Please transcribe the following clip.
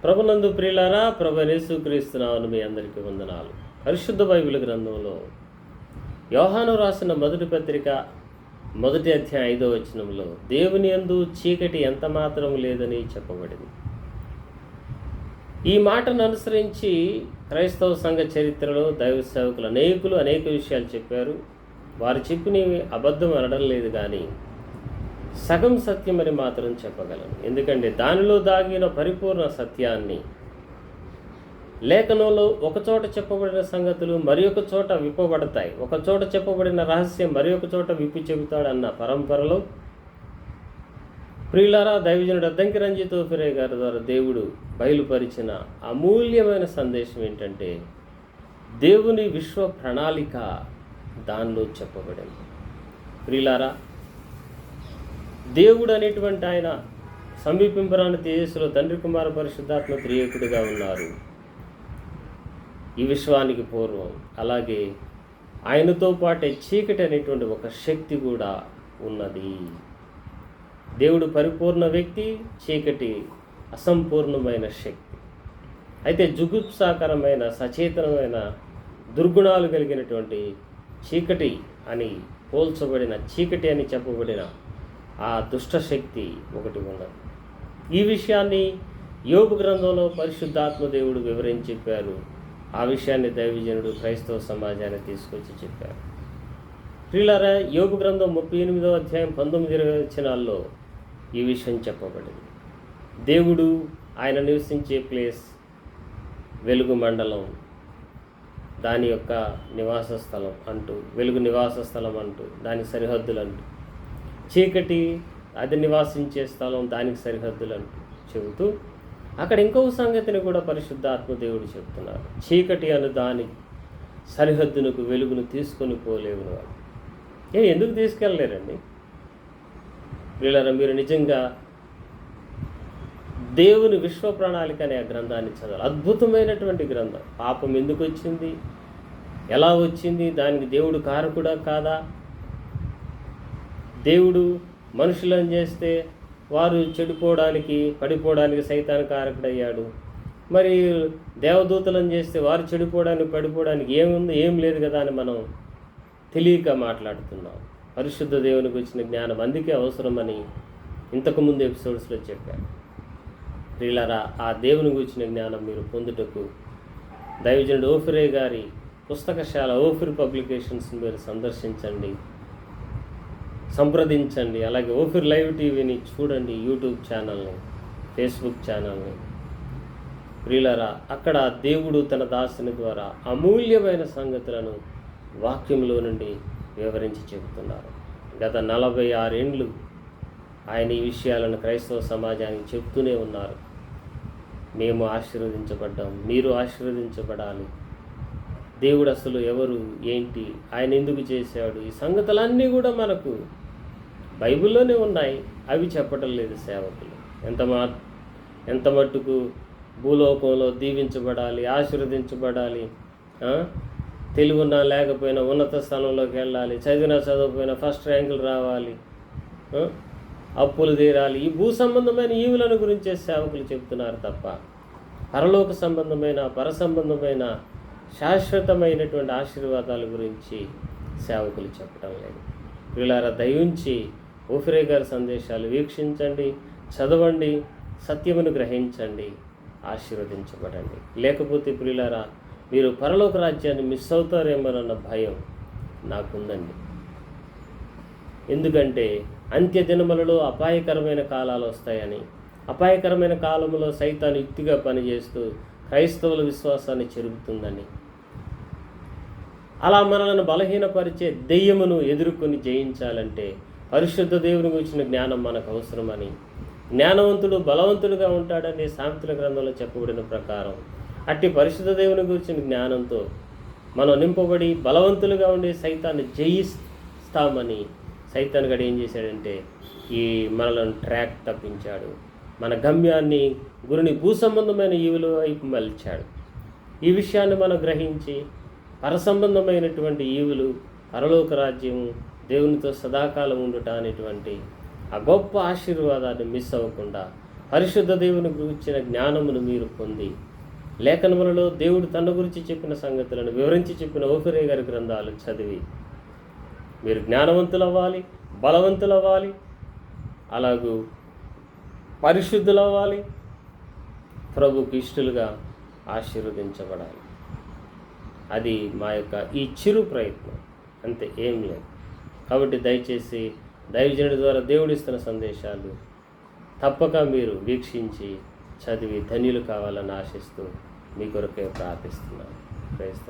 ప్రభునందు ప్రియులారా, ప్రభు యేసుక్రీస్తు నామమున మీ అందరికీ వందనాలు. పరిశుద్ధ బైబిల్ గ్రంథంలో యోహాను రాసిన మొదటి పత్రిక మొదటి అధ్యాయం 5వ వచనంలో దేవుని యందు చీకటి ఎంత మాత్రం లేదని చెప్పబడింది. ఈ మాటను అనుసరించి క్రైస్తవ సంఘ చరిత్రలో దైవ సేవకులు అనేక విషయాలు చెప్పారు. వారు చెప్పినవి అబద్ధం అనడం లేదు, కానీ సగం సత్యం అని మాత్రం చెప్పగలను. ఎందుకంటే దానిలో దాగిన పరిపూర్ణ సత్యాన్ని లేఖనంలో ఒకచోట చెప్పబడిన సంగతులు మరి ఒక చోట విప్పబడతాయి, ఒక చోట చెప్పబడిన రహస్యం మరి ఒక చోట విప్పి చెబుతాడన్న పరంపరలో ప్రియులారా, దైవజనుడు అద్దంకి రంజిత్ ఓఫిరే గారి ద్వారా దేవుడు బయలుపరిచిన అమూల్యమైన సందేశం ఏంటంటే దేవుని విశ్వ ప్రణాళిక దానిలో చెప్పబడింది. ప్రియులారా, దేవుడు అనేటువంటి ఆయన సమీపింపరాని తేజస్సులో తండ్రి కుమార పరిశుద్ధాత్మ త్రియేకుడిగా ఉన్నారు ఈ విశ్వానికి పూర్వం. అలాగే ఆయనతో పాటే చీకటి అనేటువంటి ఒక శక్తి కూడా ఉన్నది. దేవుడు పరిపూర్ణ వ్యక్తి, చీకటి అసంపూర్ణమైన శక్తి. అయితే జుగుప్సాకరమైన సచేతనమైన దుర్గుణాలు కలిగినటువంటి చీకటి అని పోల్చబడిన, చీకటి అని చెప్పబడిన ఆ దుష్టశక్తి ఒకటి ఉన్నది. ఈ విషయాన్ని యోబు గ్రంథంలో పరిశుద్ధాత్మ దేవుడు వివరించి చెప్పారు. ఆ విషయాన్ని దైవజనుడు క్రైస్తవ సమాజాన్ని తీసుకొచ్చి చెప్పారు. ప్రియులారా, యోబు గ్రంథం 38వ అధ్యాయం 19-20 వచనాల్లో ఈ విషయం చెప్పబడింది. దేవుడు ఆయన నివసించే ప్లేస్ వెలుగు మండలం, దాని యొక్క నివాస స్థలం అంటూ, వెలుగు నివాస స్థలం అంటూ, దాని సరిహద్దులు అంటూ, చీకటి అది నివాసించే స్థలం, దానికి సరిహద్దులు అంటూ చెబుతూ అక్కడ ఇంకొక సంగతిని కూడా పరిశుద్ధాత్మ దేవుడు చెప్తున్నారు. చీకటి అను దాని సరిహద్దునకు వెలుగును తీసుకొని పోలేవును వాళ్ళు. ఎందుకు తీసుకెళ్ళలేరండి? వీళ్ళ మీరు నిజంగా దేవుని విశ్వ ప్రణాళిక అనే ఆ గ్రంథాన్ని చదవాలి. అద్భుతమైనటువంటి గ్రంథం. పాపం ఎందుకు వచ్చింది, ఎలా వచ్చింది, దానికి దేవుడు కారకుడా కాదా, దేవుడు మనుషులను చేస్తే వారు చెడిపోవడానికి పడిపోవడానికి సైతాను కారకుడయ్యాడు, మరి దేవదూతలను చేస్తే వారు చెడిపోవడానికి పడిపోవడానికి ఏం లేదు కదా అని మనం తెలియక మాట్లాడుతున్నాం. పరిశుద్ధ దేవునికి వచ్చిన జ్ఞానం అందుకే అవసరమని ఇంతకుముందు ఎపిసోడ్స్లో చెప్పాను. ప్రియులారా, ఆ దేవునికి వచ్చిన జ్ఞానం మీరు పొందుటకు దైవజనుడు ఓఫిరే గారి పుస్తకశాల ఓఫిర్ పబ్లికేషన్స్ మీరు సందర్శించండి, సంప్రదించండి. అలాగే ఓఫిర్ లైవ్ టీవీని చూడండి, యూట్యూబ్ ఛానల్ని, ఫేస్బుక్ ఛానల్ని. ప్రియులారా, అక్కడ దేవుడు తన దాసుని ద్వారా అమూల్యమైన సంగతులను వాక్యంలో నుండి వివరించి చెబుతున్నారు. గత 46 ఏండ్లు ఆయన ఈ విషయాలను క్రైస్తవ సమాజానికి చెప్తూనే ఉన్నారు. మేము ఆశీర్వదించబడ్డాం, మీరు ఆశీర్వదించబడాలి. దేవుడు అసలు ఎవరు, ఏంటి, ఆయన ఎందుకు చేశాడు, ఈ సంగతులన్నీ కూడా మనకు బైబిల్లోనే ఉన్నాయి. అవి చెప్పటం లేదు సేవకులు. ఎంత మట్టుకు భూలోకంలో దీవించబడాలి, ఆశీర్వదించబడాలి, తెలివినా లేకపోయినా ఉన్నత స్థానంలోకి వెళ్ళాలి, చదవకపోయినా ఫస్ట్ ర్యాంకులు రావాలి, అప్పులు తీరాలి, ఈ భూ సంబంధమైన ఈవులను గురించే సేవకులు చెప్తున్నారు తప్ప పరలోక సంబంధమైన, పర సంబంధమైన శాశ్వతమైనటువంటి ఆశీర్వాదాల గురించి సేవకులు చెప్పడం లేదు. ప్రియులారా, దయించి ఓఫిరే గారి సందేశాలు వీక్షించండి, చదవండి, సత్యమును గ్రహించండి, ఆశీర్వదించబడండి. లేకపోతే ప్రియులారా, మీరు పరలోక రాజ్యాన్ని మిస్ అవుతారేమోనన్న భయం నాకుందండి. ఎందుకంటే అంత్య దినములలో అపాయకరమైన కాలాలు వస్తాయని, అపాయకరమైన కాలంలో సైతాను యుక్తిగా పనిచేస్తూ క్రైస్తవుల విశ్వాసాన్ని చెరుపుతుందని, అలా మనలను బలహీనపరిచే దెయ్యమును ఎదుర్కొని జయించాలంటే పరిశుద్ధ దేవునికి వచ్చిన జ్ఞానం మనకు అవసరమని, జ్ఞానవంతుడు బలవంతుడుగా ఉంటాడని సామెతల గ్రంథంలో చెప్పబడిన ప్రకారం అట్టి పరిశుద్ధ దేవునికి వచ్చిన జ్ఞానంతో మనం నింపబడి బలవంతులుగా ఉండి సైతాన్ని జయిస్తామని సైతాన్ గడు ఏం చేశాడంటే ఈ మనలను ట్రాక్ తప్పించాడు, మన గమ్యాన్ని గురుని భూసంబంధమైన ఈవుల వైపు మలిచాడు. ఈ విషయాన్ని మనం గ్రహించి పరసంబంధమైనటువంటి ఈవులు, పరలోక రాజ్యము, దేవునితో సదాకాలం ఉండుట అనేటువంటి ఆ గొప్ప ఆశీర్వాదాన్ని మిస్ అవ్వకుండా పరిశుద్ధ దేవుని గురించిన జ్ఞానమును మీరు పొంది, లేఖనములలో దేవుడు తన గురించి చెప్పిన సంగతులను వివరించి చెప్పిన ఓఫిరే గారి గ్రంథాలు చదివి మీరు జ్ఞానవంతులవ్వాలి, బలవంతులవ్వాలి, అలాగూ పరిశుద్ధులవ్వాలి, ప్రభుకి ఇష్టలుగా ఆశీర్వదించబడాలి. అది మా యొక్క ఈ చిరు ప్రయత్నం, అంతే, ఏం లేదు. కాబట్టి దయచేసి దైవజనుడి ద్వారా దేవుడిస్తున్న సందేశాలు తప్పక మీరు వీక్షించి చదివి ధన్యులు కావాలని ఆశిస్తూ మీ కొరకే ప్రార్థిస్తున్నాను. Praise the lord.